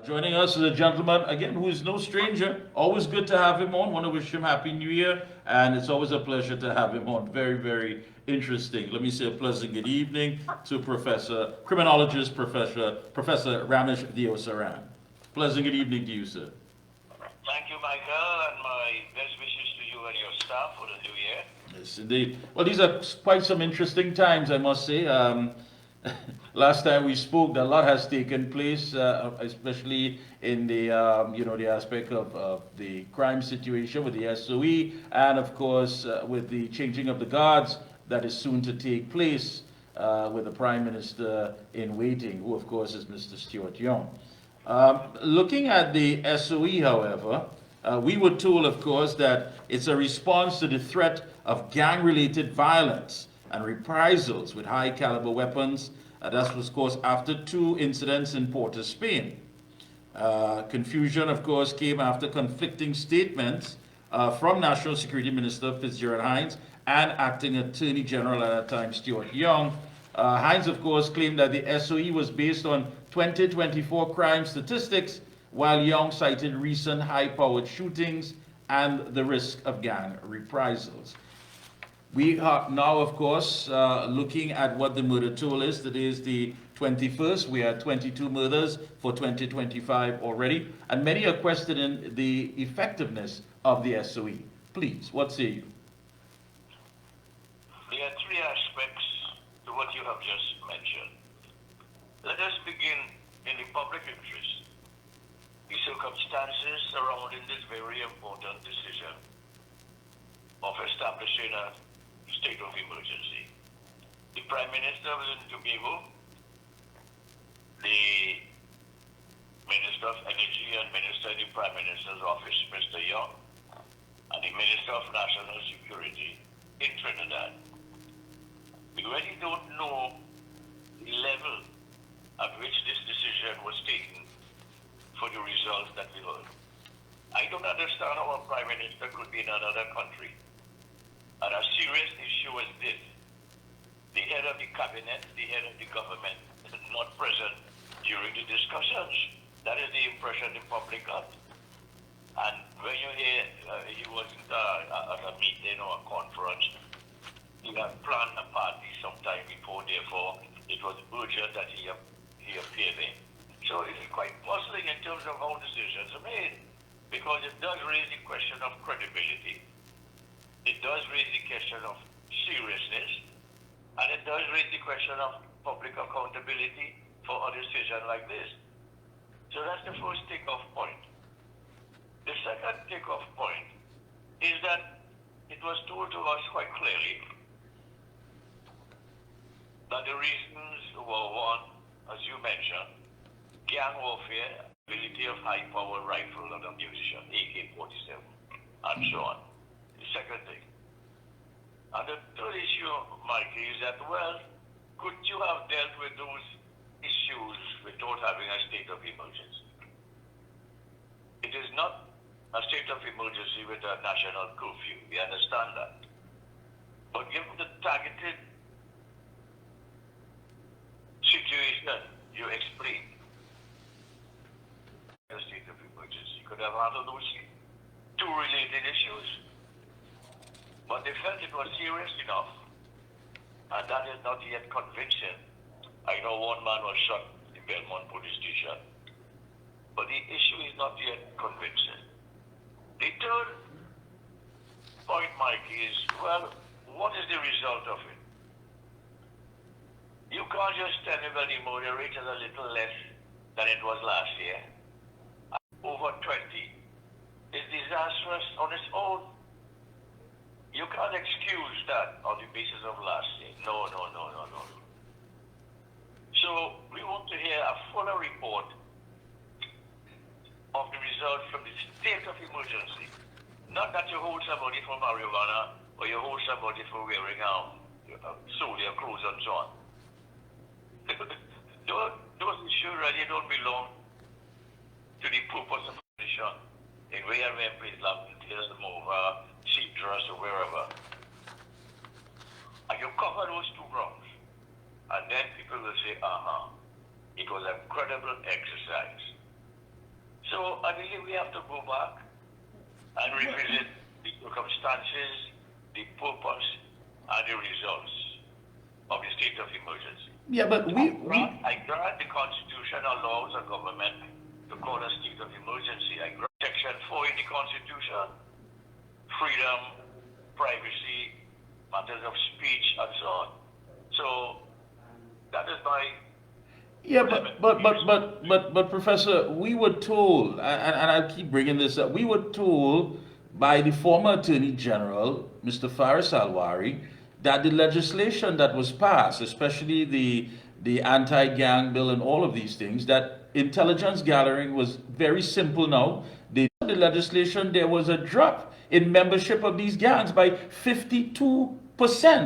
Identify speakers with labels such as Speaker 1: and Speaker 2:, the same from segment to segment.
Speaker 1: Joining us is a gentleman, again, who is no stranger. Always good to have him on. Want to wish him Happy New Year. And it's always a pleasure to have him on. Very, very interesting. Let me say a pleasant good evening to Criminologist Professor Ramesh Deosaran. Pleasant good evening to you, sir.
Speaker 2: Thank you, Michael, and my best wishes to you and your staff for the new year.
Speaker 1: Yes, indeed. Well, these are quite some interesting times, I must say. Last time we spoke, a lot has taken place, especially in the the aspect of the crime situation with the SoE, and of course with the changing of the guards that is soon to take place with the Prime Minister in waiting, who of course is Mr. Stuart Young. Looking at the SoE, however, we were told, of course, that it's a response to the threat of gang-related violence and reprisals with high-caliber weapons. That was, of course, after two incidents in Port of Spain. Confusion, of course, came after conflicting statements from National Security Minister Fitzgerald Hines and Acting Attorney General at that time, Stuart Young. Hines, of course, claimed that the SoE was based on 2024 crime statistics, while Young cited recent high-powered shootings and the risk of gang reprisals. We are now, of course, looking at what the murder toll is. Today is the 21st. We had 22 murders for 2025 already, and many are questioning the effectiveness of the SoE. Please, what say you?
Speaker 2: There are three aspects to what you have just mentioned. Let us begin in the public interest. The circumstances surrounding this very important decision of establishing a state of emergency. The Prime Minister was in Tobago. The Minister of Energy and Minister in the Prime Minister's office, Mr. Young, and the Minister of National Security in Trinidad. We really don't know the level at which this decision was taken for the results that we heard. I don't understand how a Prime Minister could be in another country and a serious issue as this. The head of the cabinet, the head of the government, not present during the discussions. That is the impression the public got. And when you hear he wasn't at a meeting or a conference, he had planned a party sometime before, therefore it was urgent that he appear there. So it's quite puzzling in terms of how decisions are made, because it does raise the question of credibility. It does raise the question of seriousness, and it does raise the question of public accountability for a decision like this. So that's the first take-off point. The second take-off point is that it was told to us quite clearly that the reasons were, one, as you mentioned, gang warfare, ability of high-powered rifle and ammunition, AK-47, and so on. The second thing. And the third issue, Mikey, is that, well, could you have dealt with those issues without having a state of emergency? It is not a state of emergency with a national curfew. We understand that. But given the targeted situation you explained, a state of emergency could have handled those two related issues. But they felt it was serious enough, and that is not yet convincing. I know one man was shot in Belmont police station, but the issue is not yet convincing. The third point, Mike, is, well, what is the result of it? You can't just tell me, well, the murder rate is a little less than it was last year. Over 20 is disastrous on its own. You can't excuse that on the basis of last year. No. So we want to hear a fuller report of the results from the state of emergency. Not that you hold somebody for marijuana or you hold somebody for wearing soldier clothes and so on. Those issues really don't belong to the purpose of mission in where Islam is the move, Cedras or wherever. And you cover those two grounds. And then people will say, it was a credible exercise. So I believe we have to go back and revisit the circumstances, the purpose, and the results of the state of emergency.
Speaker 1: Yeah, but
Speaker 2: I grant the Constitution allows a government to call a state of emergency. I grant Section 4 in the Constitution, freedom, privacy, matters of speech, and so on. So that is my...
Speaker 1: Yeah, but Professor, we were told, and I keep bringing this up, we were told by the former Attorney General, Mr. Faris Alwari, that the legislation that was passed, especially the anti-gang bill and all of these things, that intelligence gathering was very simple now. The legislation, there was a drop in membership of these gangs by 52%.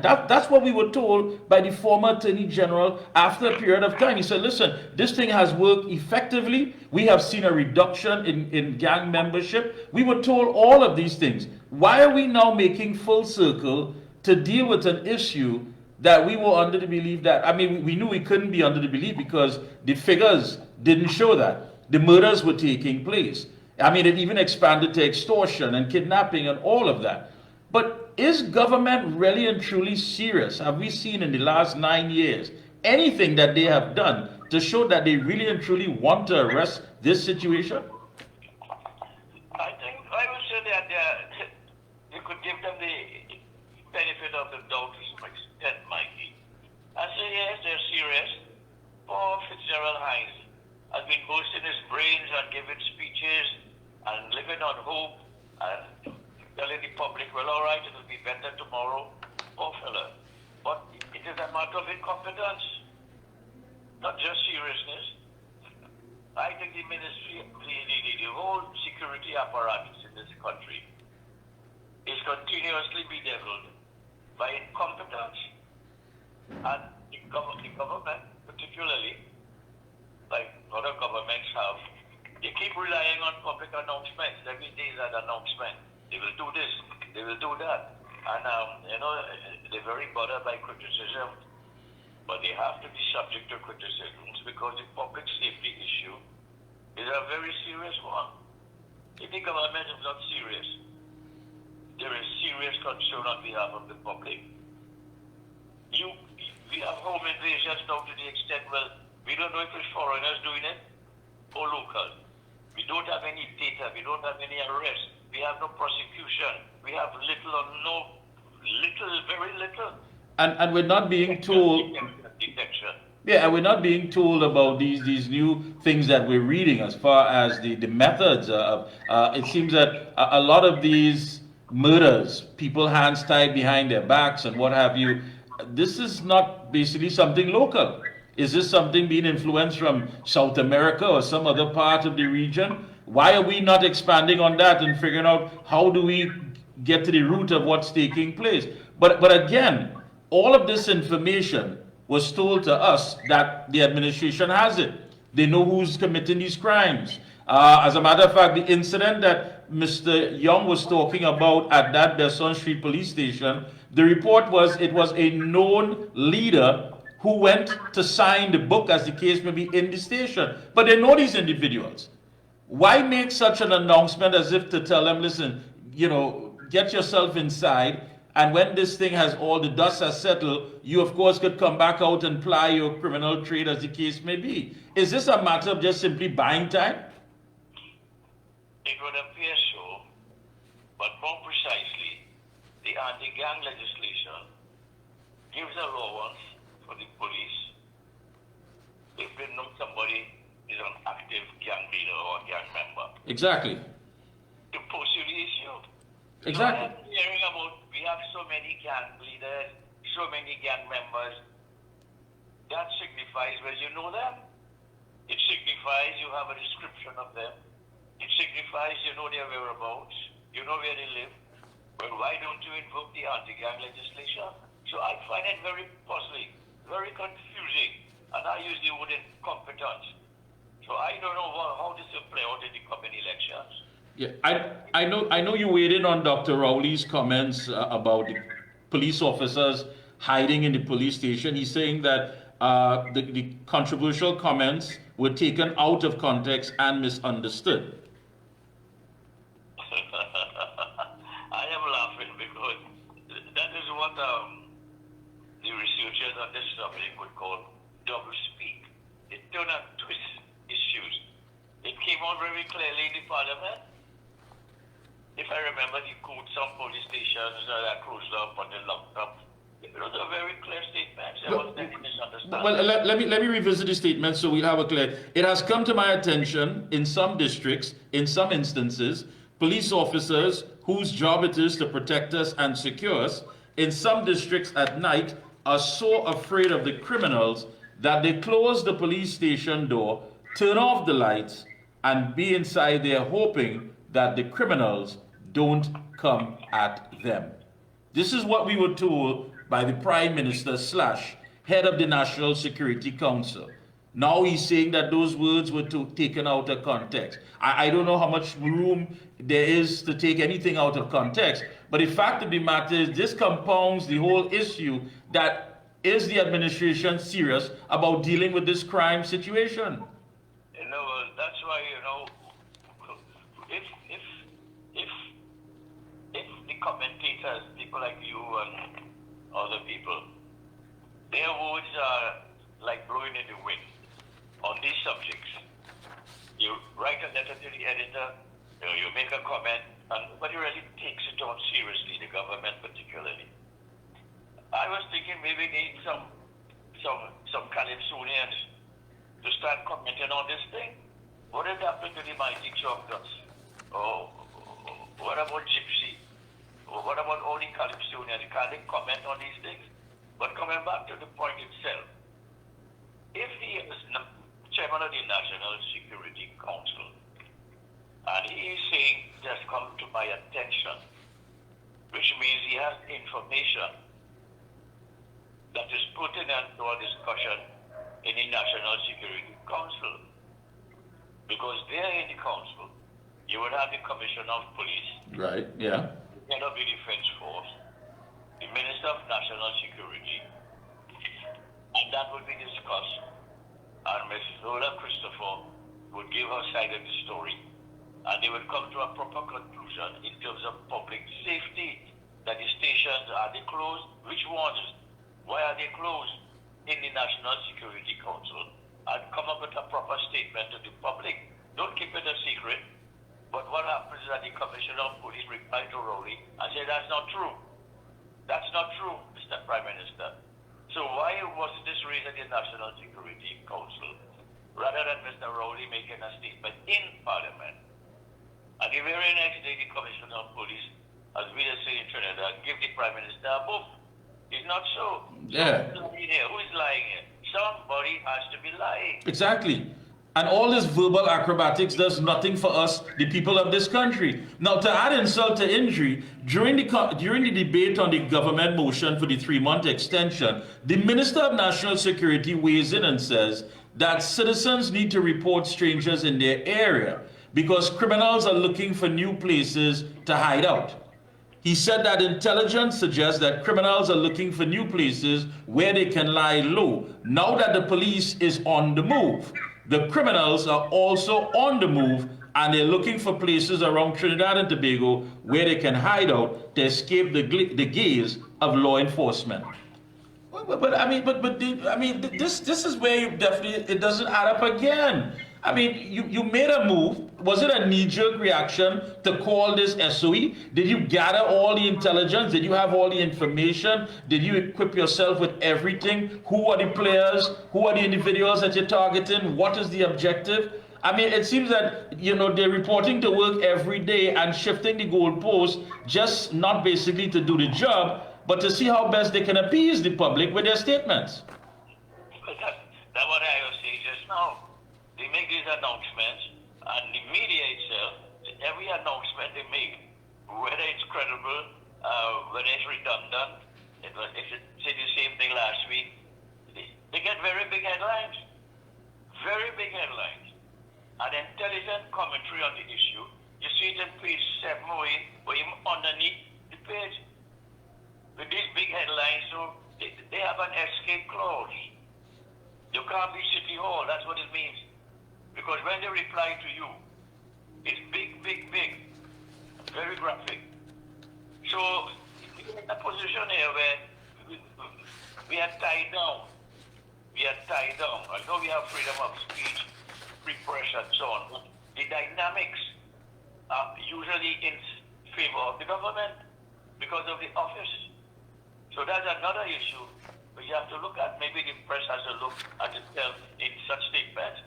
Speaker 1: That's what we were told by the former Attorney General after a period of time. He said, listen, this thing has worked effectively. We have seen a reduction in gang membership. We were told all of these things. Why are we now making full circle to deal with an issue that we were under the belief that, I mean, we knew we couldn't be under the belief because the figures didn't show that. The murders were taking place. I mean, it even expanded to extortion and kidnapping and all of that. But is government really and truly serious? Have we seen in the last 9 years anything that they have done to show that they really and truly want to arrest this situation?
Speaker 2: I think I would say that you could give them the benefit of the doubt to some extent, Mikey. I say yes, they're serious. Poor Fitzgerald Hines has been boasting his brains and giving speeches and living on hope and telling the public, well, all right, it'll be better tomorrow. Poor fella. But it is a matter of incompetence, not just seriousness. I think the ministry, the whole security apparatus in this country is continuously bedeviled by incompetence. And the government, particularly, like other governments have, they keep relying on public announcements. Every day is an announcement. They will do this, they will do that. And, they're very bothered by criticism, but they have to be subject to criticisms because the public safety issue is a very serious one. If the government is not serious, there is serious concern on behalf of the public. We have home invasions now to the extent, well, we don't know if it's foreigners doing it or local. We don't have any data, we don't have any arrests, we have no prosecution, we have very little.
Speaker 1: And we're not being told...
Speaker 2: Detection.
Speaker 1: Yeah, and we're not being told about these new things that we're reading as far as the methods. It seems that a lot of these murders, people hands tied behind their backs and what have you, this is not basically something local. Is this something being influenced from South America or some other part of the region? Why are we not expanding on that and figuring out how do we get to the root of what's taking place? But again, all of this information was told to us that the administration has it. They know who's committing these crimes. As a matter of fact, the incident that Mr. Young was talking about at that Besson Street police station, the report was it was a known leader who went to sign the book, as the case may be, in the station. But they know these individuals. Why make such an announcement as if to tell them, listen, get yourself inside, and when this thing has all the dust has settled, you of course could come back out and ply your criminal trade, as the case may be. Is this a matter of just simply buying time?
Speaker 2: It would appear so, but more precisely, the anti-gang legislation gives allowance for the police if they know somebody is an active gang leader or gang member.
Speaker 1: Exactly.
Speaker 2: To pursue the issue.
Speaker 1: Exactly.
Speaker 2: I'm hearing about, we have so many gang leaders, so many gang members. That signifies, well, you know them. It signifies you have a description of them. It signifies you know their whereabouts. You know where they live. Well, why don't you invoke the anti-gang legislation? So I find it very puzzling, very confusing, and I use the word incompetence. So I don't know how this will play out in the coming elections.
Speaker 1: Yeah, I know you weighed in on Dr. Rowley's comments about the police officers hiding in the police station. He's saying that the controversial comments were taken out of context and misunderstood.
Speaker 2: I am laughing because that is what the researchers on this subject would call double speak. It do not twist issues. It came out very clearly in the parliament. If I remember, he quoted some police stations that are closed up and then locked up. Those are very clear statements. There was any misunderstanding.
Speaker 1: Well, let me revisit the statement so we'll have a clear. It has come to my attention in some districts, in some instances, police officers whose job it is to protect us and secure us, in some districts at night are so afraid of the criminals that they close the police station door, turn off the lights, and be inside there hoping that the criminals don't come at them. This is what we were told by the Prime Minister / head of the National Security Council. Now he's saying that those words were taken out of context. I don't know how much room there is to take anything out of context, but the fact of the matter is this compounds the whole issue that is the administration serious about dealing with this crime situation?
Speaker 2: You know, that's why, you know, if the commentators, people like you and other people, their words are like blowing in the wind on these subjects. You write a letter to the editor, you make a comment, and nobody really takes it on seriously, the government particularly. I was thinking maybe need some Calypsonians to start commenting on this thing. What has happened to the mighty Choctaws? Oh, what about Gypsy? Or what about all the Calypsonians? Can they comment on these things? But coming back to the point itself, if he is chairman of the National Security Council, and he is saying, just come to my attention, which means he has information that is pertinent to our discussion in the National Security Council. Because there in the council, you would have the Commissioner of Police,
Speaker 1: Right, yeah.
Speaker 2: the head of the Defense Force, the Minister of National Security, and that would be discussed. And Ms. Lola Christopher would give her side of the story, and they would come to a proper conclusion in terms of public safety, that the stations, are they closed? Which ones? Why are they closed in the National Security Council? And come up with a proper statement to the public. Don't keep it a secret. But what happens is that the Commissioner of Police replied to Rowley and said, that's not true. That's not true, Mr. Prime Minister. So why was this raised at the National Security Council rather than Mr. Rowley making a statement in Parliament? And the very next day, the Commissioner of Police, as we say in Trinidad, give the Prime Minister a boof. It's not so.
Speaker 1: Yeah.
Speaker 2: So who is lying here? Somebody has to be lying.
Speaker 1: Exactly. And all this verbal acrobatics does nothing for us, the people of this country. Now, to add insult to injury, during the debate on the government motion for the 3-month extension, the Minister of National Security weighs in and says that citizens need to report strangers in their area because criminals are looking for new places to hide out. He said that intelligence suggests that criminals are looking for new places where they can lie low. Now that the police is on the move, the criminals are also on the move and they're looking for places around Trinidad and Tobago where they can hide out to escape the gaze of law enforcement. This is where you definitely, it doesn't add up again. I mean, you made a move. Was it a knee-jerk reaction to call this SoE? Did you gather all the intelligence? Did you have all the information? Did you equip yourself with everything? Who are the players? Who are the individuals that you're targeting? What is the objective? I mean, it seems that, you know, they're reporting to work every day and shifting the goalposts, just not basically to do the job, but to see how best they can appease the public with their statements.
Speaker 2: That's what I was saying just now. They make these announcements, and the media itself, every announcement they make, whether it's credible, whether it's redundant, if it said the same thing last week, they get very big headlines. Very big headlines. And intelligent commentary on the issue, you see it in page 7 or even underneath the page. With these big headlines, so they have an escape clause. You can't be City Hall, that's what it means. Because when they reply to you, it's big, big, big, very graphic. So, we're in a position here where we are tied down. We are tied down. Although we have freedom of speech, free press, and so on, but the dynamics are usually in favor of the government because of the office. So that's another issue. But you have to look at, maybe the press has to look at itself in such statements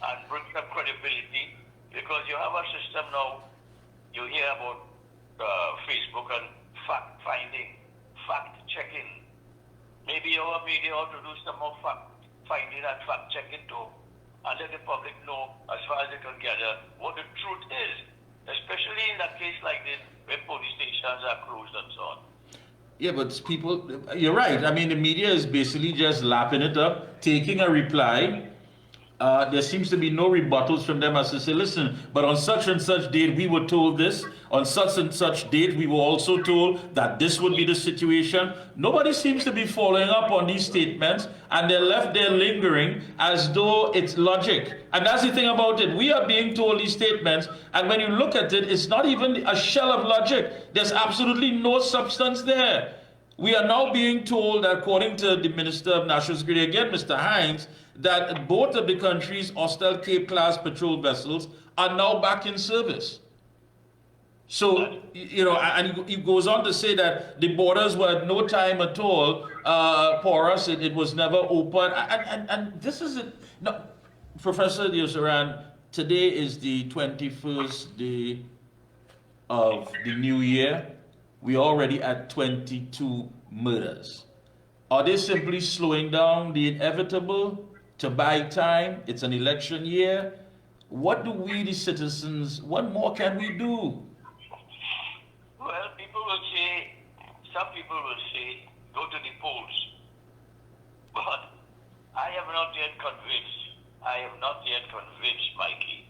Speaker 2: and bring some credibility, because you have a system now, you hear about Facebook and fact-finding, fact-checking. Maybe our media ought to do some more fact-finding and fact-checking too, and let the public know, as far as they can gather, what the truth is, especially in a case like this, where police stations are closed and so on.
Speaker 1: Yeah, but people, you're right. I mean, the media is basically just lapping it up, taking a reply. There seems to be no rebuttals from them as to say, listen, but on such and such date we were told this, on such and such date we were also told that this would be the situation. Nobody seems to be following up on these statements, and they're left there lingering as though it's logic. And that's the thing about it. We are being told these statements, and when you look at it, it's not even a shell of logic. There's absolutely no substance there. We are now being told, according to the Minister of National Security, again, Mr. Hines, that both of the country's hostile Cape-class patrol vessels are now back in service. So, you know, and he goes on to say that the borders were at no time at all porous. It was never open. And this is it. No, Professor Deosaran, today is the 21st day of the new year. We're already at 22 murders. Are they simply slowing down the inevitable to buy time? It's an election year. What do we, the citizens, what more can we do?
Speaker 2: Well, people will say, some people will say, go to the polls. But I am not yet convinced. I am not yet convinced, Mikey.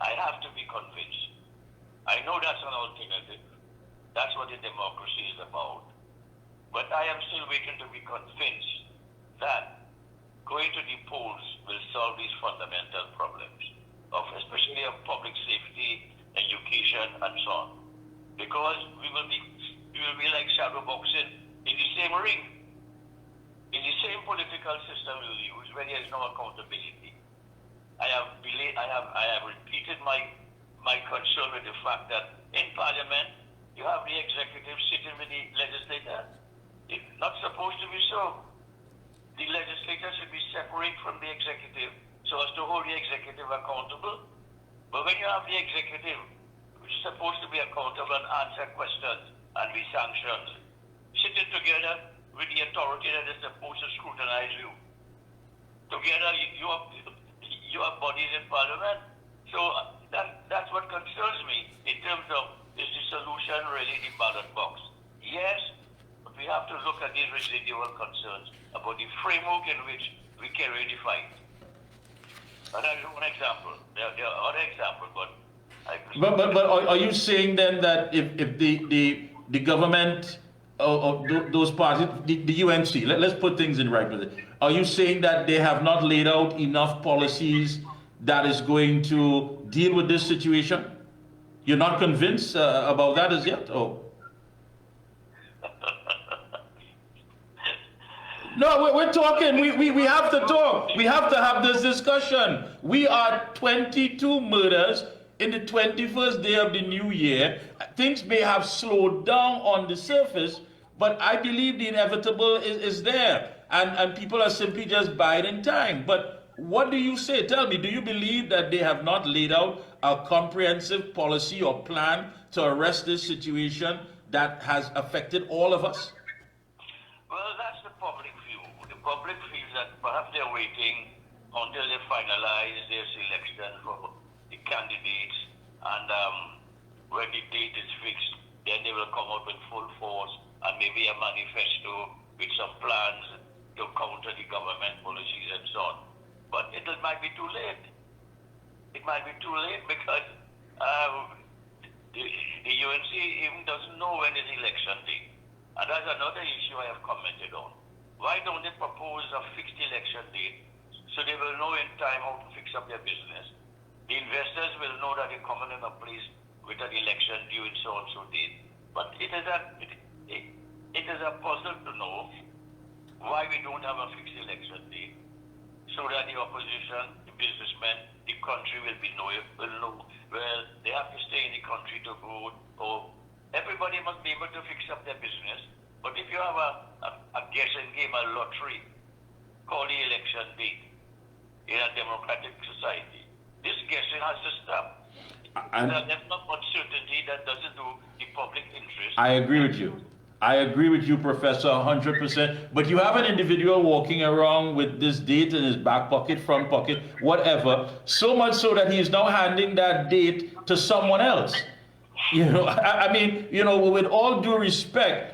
Speaker 2: I have to be convinced. I know that's an alternative. That's what the democracy is about. But I am still waiting to be convinced that going to the polls will solve these fundamental problems, especially of public safety, education, and so on. Because we will be like shadow boxing in the same ring, in the same political system we will use, where there is no accountability. I have repeated my concern with the fact that in Parliament you have the executive sitting with the legislator. It's not supposed to be so. The legislature should be separate from the executive so as to hold the executive accountable. But when you have the executive, which is supposed to be accountable and answer questions and be sanctioned, sitting together with the authority that is supposed to scrutinize you. Together, you have bodies in Parliament. So that's what concerns me in terms of, is the solution really the ballot box? Yes, but we have to look at these residual concerns about the framework in which we carry the fight. And that's one example. There are other examples, but
Speaker 1: But are you saying then that if the government or those parties, the UNC, let's put things in right with it. Are you saying that they have not laid out enough policies that is going to deal with this situation? You're not convinced about that as yet? Oh. No, we're talking. We have to talk. We have to have this discussion. We are 22 murders in the 21st day of the new year. Things may have slowed down on the surface, but I believe the inevitable is there. And people are simply just biding time. But what do you say? Tell me, do you believe that they have not laid out a comprehensive policy or plan to arrest this situation that has affected all of us?
Speaker 2: Well, that's the public view. The public feels that perhaps they're waiting until they finalize their selection for the candidates, and when the date is fixed, then they will come out with full force and maybe a manifesto with some plans to counter the government policies and so on. But it might be too late. It might be too late because the UNC even doesn't know when is election day. And that's another issue I have commented on. Why don't they propose a fixed election election date, so they will know in time how to fix up their business. The investors will know that they're coming in a place with an election due in so and so date. But it is a puzzle to know why we don't have a fixed election date, so that the opposition, the businessmen, the country will know well they have to stay in the country to vote, or everybody must be able to fix up their business. But if you have a guessing game, a lottery, called the election date in a democratic society, this guessing has to stop. There's not much certainty that doesn't do the public interest.
Speaker 1: I agree with you. I agree with you, Professor, 100%. But you have an individual walking around with this date in his back pocket, front pocket, whatever, so much so that he is now handing that date to someone else. I mean, with all due respect,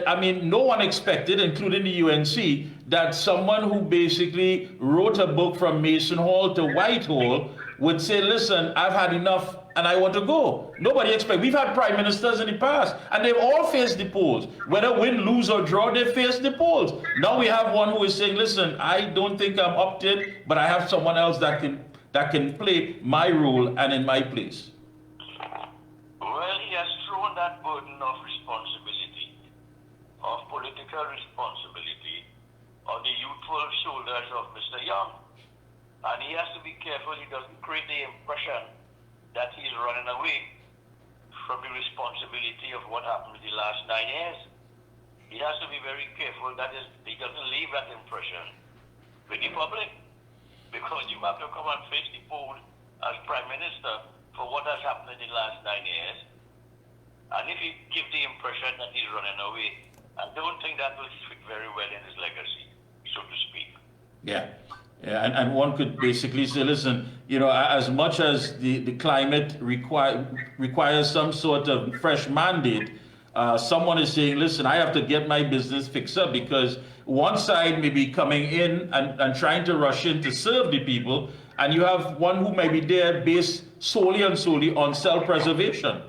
Speaker 1: I mean, no one expected, including the UNC, that someone who basically wrote a book from Mason Hall to Whitehall would say, listen, I've had enough and I want to go. Nobody expected. We've had prime ministers in the past and they've all faced the polls. Whether win, lose or draw, they faced the polls. Now we have one who is saying, listen, I don't think I'm up to it, but I have someone else that can play my role and in my place.
Speaker 2: Well, he has thrown that burden of responsibility, of political responsibility, on the youthful shoulders of Mr. Young. And he has to be careful he doesn't create the impression that he's running away from the responsibility of what happened in the last 9 years. He has to be very careful that he doesn't leave that impression with the public, because you have to come and face the poll as Prime Minister for what has happened in the last 9 years. And if he gives the impression that he's running away, I don't think that will fit very well in his legacy, so to speak.
Speaker 1: Yeah. Yeah, and one could basically say, listen, as much as the climate requires some sort of fresh mandate, someone is saying, listen, I have to get my business fixed up, because one side may be coming in and trying to rush in to serve the people, and you have one who may be there based solely on self-preservation.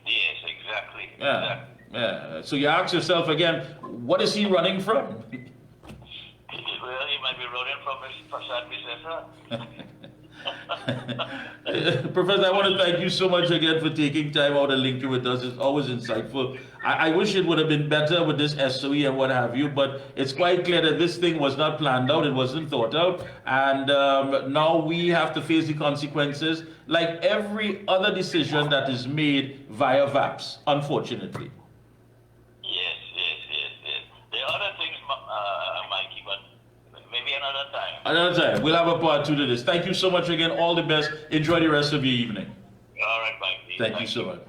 Speaker 2: Yes, exactly.
Speaker 1: Yeah, yeah. So you ask yourself again, what is he running from?
Speaker 2: Well, he might be running from his Prasad Visesa.
Speaker 1: Professor, I want to thank you so much again for taking time out and linking with us. It's always insightful. I wish it would have been better with this SoE and what have you, but it's quite clear that this thing was not planned out, it wasn't thought out, and now we have to face the consequences like every other decision that is made via VAPs, unfortunately.
Speaker 2: Yes. There are other things, Mikey, but maybe another time.
Speaker 1: Another time. We'll have a part 2 to this. Thank you so much again. All the best. Enjoy the rest of your evening.
Speaker 2: All right, Mikey.
Speaker 1: Thank you so much.